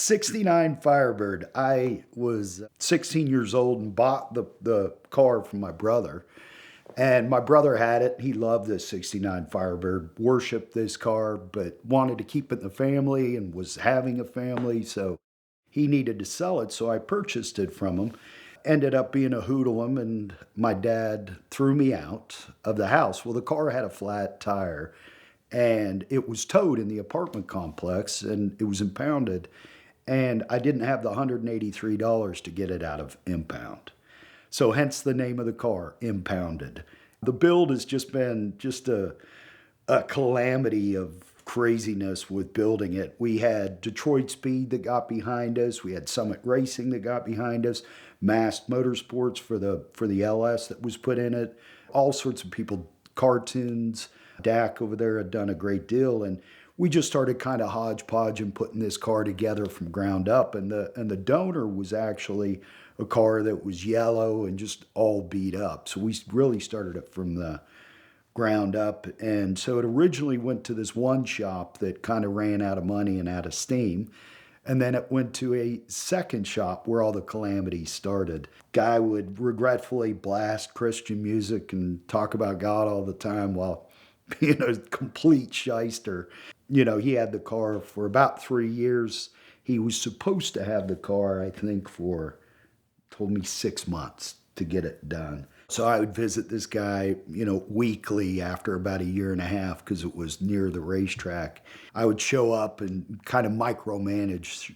'69 Firebird. I was 16 years old and bought the car from my brother. And my brother had it. He loved this '69 Firebird, worshiped this car, but wanted to keep it in the family and was having a family. So he needed to sell it. So I purchased it from him. Ended up being a hoodlum, and my dad threw me out of the house. Well, the car had a flat tire and it was towed in the apartment complex and it was impounded. And I didn't have the $183 to get it out of impound. So hence the name of the car, Impounded. The build has just been a calamity of craziness with building it. We had Detroit Speed that got behind us. We had Summit Racing that got behind us. Massed Motorsports for the LS that was put in it. All sorts of people, cartoons. Dak over there had done a great deal, and we just started kind of hodgepodge and putting this car together from ground up. And the donor was actually a car that was yellow and just all beat up. So we really started it from the ground up. And so it originally went to this one shop that kind of ran out of money and out of steam. And then it went to a second shop where all the calamities started. Guy would regretfully blast Christian music and talk about God all the time while being a complete shyster. You know, he had the car for about 3 years. He was supposed to have the car, I think, told me 6 months to get it done. So I would visit this guy, weekly after about a year and a half because it was near the racetrack. I would show up and kind of micromanage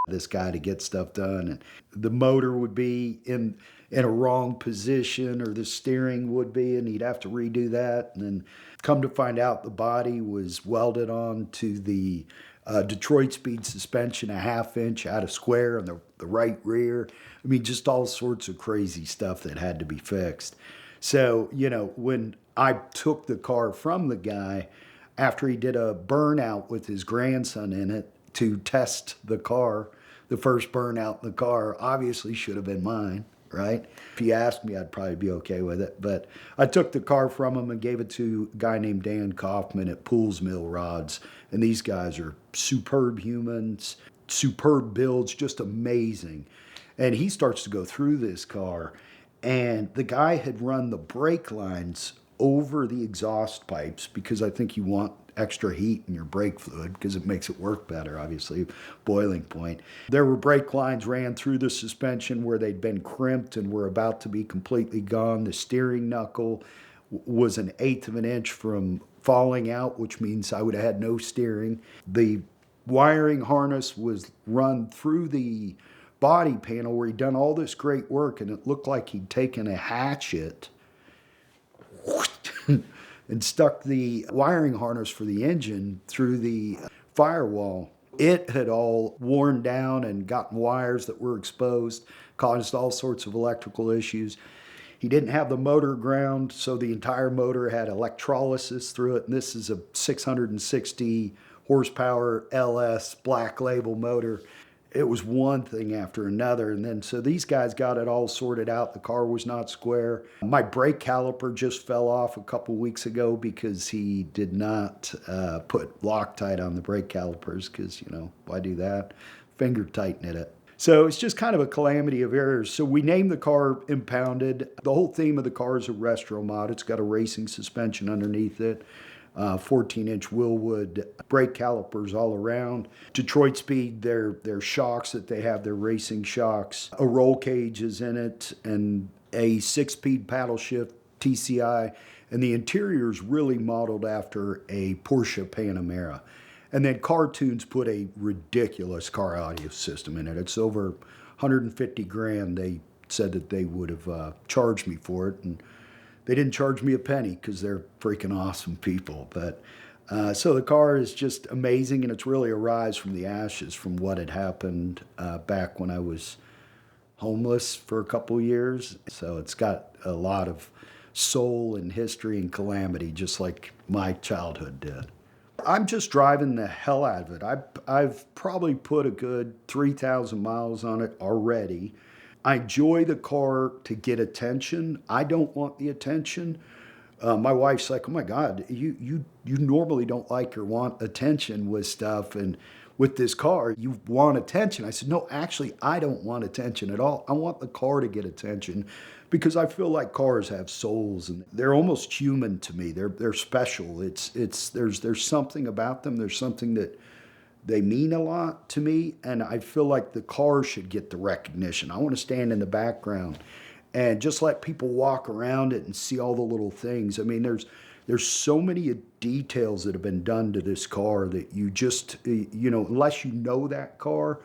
this guy to get stuff done. And the motor would be in a wrong position, or the steering would be, and he'd have to redo that. And then come to find out, the body was welded on to the Detroit Speed suspension, a 1/2 inch out of square in the right rear. I mean, just all sorts of crazy stuff that had to be fixed. So, when I took the car from the guy, after he did a burnout with his grandson in it to test the car, the first burnout in the car obviously should have been mine, right? If you asked me, I'd probably be okay with it. But I took the car from him and gave it to a guy named Dan Kaufman at Pools Mill Rods. And these guys are superb humans, superb builds, just amazing. And he starts to go through this car, and the guy had run the brake lines over the exhaust pipes because I think you want extra heat in your brake fluid because it makes it work better, obviously, boiling point. There were brake lines ran through the suspension where they'd been crimped and were about to be completely gone. The steering knuckle was 1/8 of an inch from falling out, which means I would have had no steering. The wiring harness was run through the body panel where he'd done all this great work, and it looked like he'd taken a hatchet and stuck the wiring harness for the engine through the firewall. It had all worn down and gotten wires that were exposed, caused all sorts of electrical issues. He didn't have the motor ground, so the entire motor had electrolysis through it, and this is a 660 horsepower LS black label motor. It was one thing after another. And then, so these guys got it all sorted out. The car was not square. My brake caliper just fell off a couple weeks ago because he did not put Loctite on the brake calipers because, why do that? Finger tighten it. So it's just kind of a calamity of errors. So we named the car Impounded. The whole theme of the car is a Restomod. It's got a racing suspension underneath it. 14-inch Willwood brake calipers all around. Detroit Speed, their shocks that they have, their racing shocks. A roll cage is in it, and a 6-speed paddle shift TCI. And the interior is really modeled after a Porsche Panamera. And then Cartoons put a ridiculous car audio system in it. It's over 150 grand. They said that they would have charged me for it, and they didn't charge me a penny because they're freaking awesome people. But so the car is just amazing, and it's really a rise from the ashes from what had happened back when I was homeless for a couple of years. So it's got a lot of soul and history and calamity, just like my childhood did. I'm just driving the hell out of it. I've probably put a good 3,000 miles on it already. I enjoy the car to get attention. I don't want the attention. My wife's like, oh my God, you normally don't like or want attention with stuff. And with this car, you want attention. I said, no, actually, I don't want attention at all. I want the car to get attention because I feel like cars have souls and they're almost human to me. They're special. There's something about them. There's something that they mean a lot to me, and I feel like the car should get the recognition. I want to stand in the background and just let people walk around it and see all the little things. I mean, there's so many details that have been done to this car that you just, unless you know that car,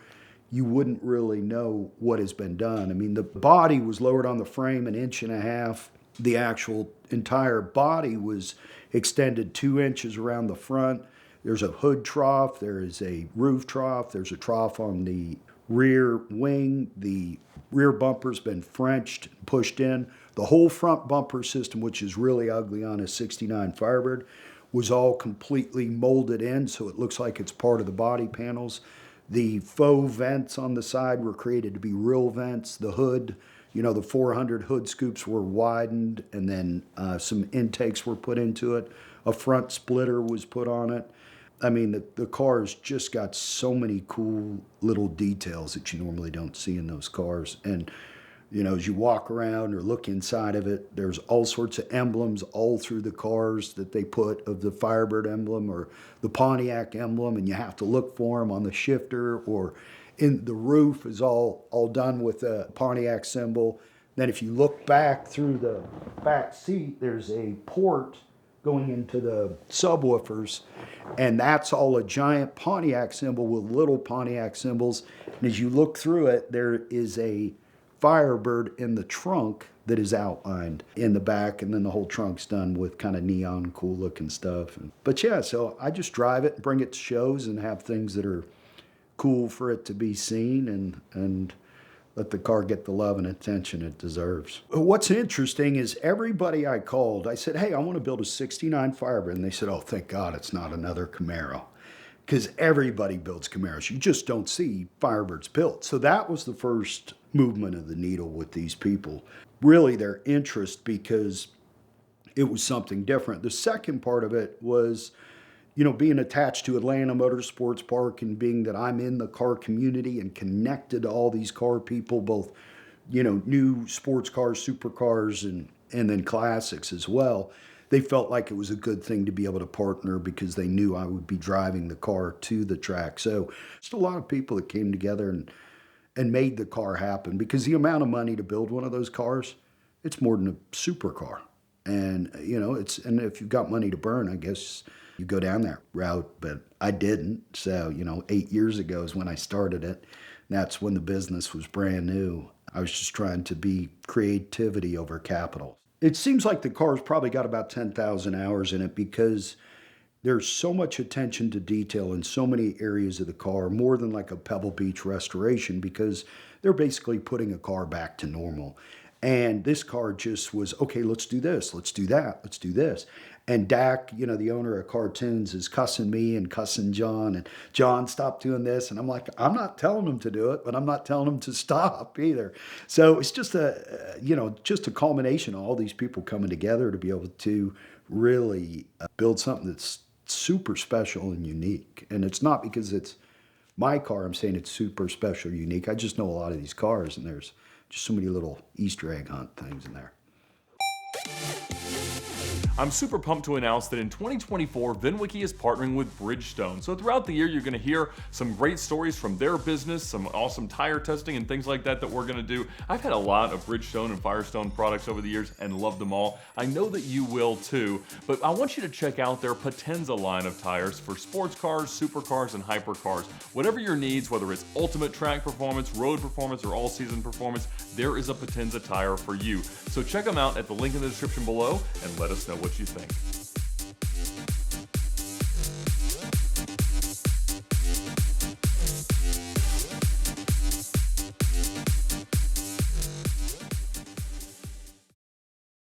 you wouldn't really know what has been done. I mean, the body was lowered on the frame 1.5 inches. The actual entire body was extended 2 inches around the front. There's a hood trough, there is a roof trough, there's a trough on the rear wing. The rear bumper's been Frenched, pushed in. The whole front bumper system, which is really ugly on a 69 Firebird, was all completely molded in, so it looks like it's part of the body panels. The faux vents on the side were created to be real vents. The hood, the 400 hood scoops were widened, and then some intakes were put into it. A front splitter was put on it. I mean, the car's just got so many cool little details that you normally don't see in those cars. And, as you walk around or look inside of it, there's all sorts of emblems all through the cars that they put of the Firebird emblem or the Pontiac emblem, and you have to look for them on the shifter, or in the roof is all done with a Pontiac symbol. Then if you look back through the back seat, there's a port going into the subwoofers, and that's all a giant Pontiac symbol with little Pontiac symbols. And as you look through it, there is a Firebird in the trunk that is outlined in the back, and then the whole trunk's done with kind of neon cool looking stuff. But yeah, so I just drive it and bring it to shows and have things that are cool for it to be seen, and let the car get the love and attention it deserves. What's interesting is everybody I called, I said, hey, I want to build a 69 Firebird. And they said, oh, thank God it's not another Camaro. Because everybody builds Camaros. You just don't see Firebirds built. So that was the first movement of the needle with these people. Really their interest, because it was something different. The second part of it was, being attached to Atlanta Motorsports Park and being that I'm in the car community and connected to all these car people, both, new sports cars, supercars, and then classics as well. They felt like it was a good thing to be able to partner because they knew I would be driving the car to the track. So just a lot of people that came together and made the car happen, because the amount of money to build one of those cars, it's more than a supercar. And, and if you've got money to burn, I guess you go down that route, but I didn't. So, 8 years ago is when I started it. That's when the business was brand new. I was just trying to be creativity over capital. It seems like the car's probably got about 10,000 hours in it, because there's so much attention to detail in so many areas of the car, more than like a Pebble Beach restoration, because they're basically putting a car back to normal. And this car just was, okay, let's do this, let's do that, let's do this. And Dak, the owner of Cartoons, is cussing me and cussing John. And John, stop doing this. And I'm like, I'm not telling him to do it, but I'm not telling him to stop either. So it's just just a culmination of all these people coming together to be able to really build something that's super special and unique. And it's not because it's my car, I'm saying it's super special, unique. I just know a lot of these cars, and there's just so many little Easter egg hunt things in there. I'm super pumped to announce that in 2024, VINwiki is partnering with Bridgestone. So throughout the year, you're gonna hear some great stories from their business, some awesome tire testing and things like that we're gonna do. I've had a lot of Bridgestone and Firestone products over the years and loved them all. I know that you will too, but I want you to check out their Potenza line of tires for sports cars, supercars, and hypercars. Whatever your needs, whether it's ultimate track performance, road performance, or all-season performance, there is a Potenza tire for you. So check them out at the link in the description below and let us know what you think.